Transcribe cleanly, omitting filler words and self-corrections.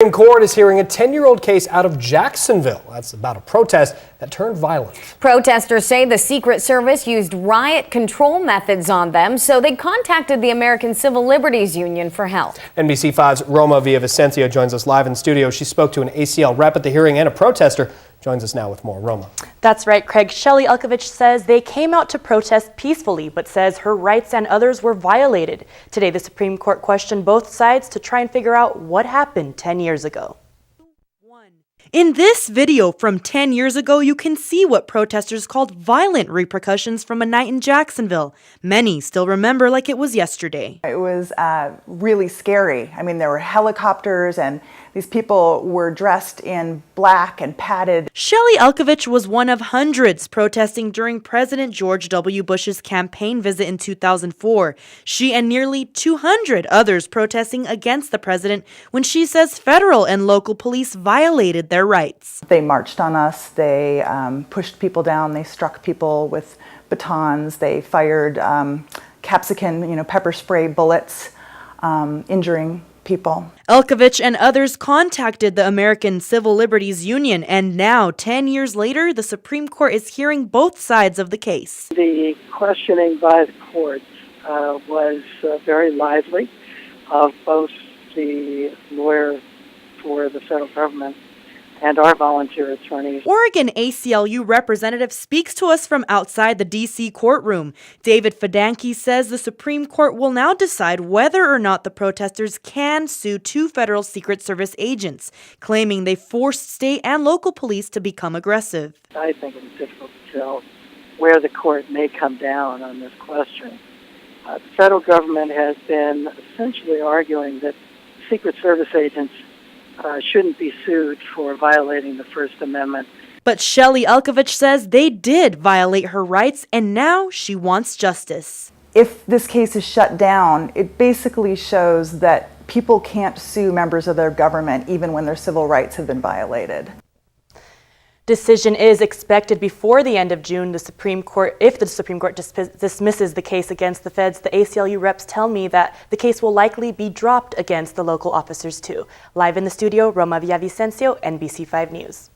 Supreme Court is hearing a 10-year-old case out of Jacksonville. That's about a protest that turned violent. Protesters say the Secret Service used riot control methods on them, so they contacted the American Civil Liberties Union for help. NBC5's Roma Villavicencio joins us live in studio. She spoke to an ACL rep at the hearing and a protester. Joins us now with more. Roma. That's right, Craig. Shelly Elkovich says they came out to protest peacefully, but says her rights and others were violated. Today, the Supreme Court questioned both sides to try and figure out what happened 10 years ago. In this video from 10 years ago, you can see what protesters called violent repercussions from a night in Jacksonville. Many still remember like it was yesterday. It was really scary. I mean, there were helicopters and these people were dressed in black and padded. Shelly Elkovich was one of hundreds protesting during President George W. Bush's campaign visit in 2004. She and nearly 200 others protesting against the president when she says federal and local police violated their rights. They marched on us, they pushed people down, they struck people with batons, they fired capsicum, pepper spray bullets, injuring people. Elkovich and others contacted the American Civil Liberties Union, and now, 10 years later, the Supreme Court is hearing both sides of the case. The questioning by the court was very lively of both the lawyer for the federal government and our volunteer attorneys. Oregon ACLU representative speaks to us from outside the D.C. courtroom. David Fedanke says the Supreme Court will now decide whether or not the protesters can sue two federal Secret Service agents, claiming they forced state and local police to become aggressive. I think it is difficult to tell where the court may come down on this question. The federal government has been essentially arguing that Secret Service agents shouldn't be sued for violating the First Amendment. But Shelly Elkovich says they did violate her rights, and now she wants justice. If this case is shut down, it basically shows that people can't sue members of their government even when their civil rights have been violated. Decision is expected before the end of June. The Supreme Court, if the Supreme Court dismisses the case against the feds, the ACLU reps tell me that the case will likely be dropped against the local officers too. Live in the studio, Roma Villavicencio, NBC5 News.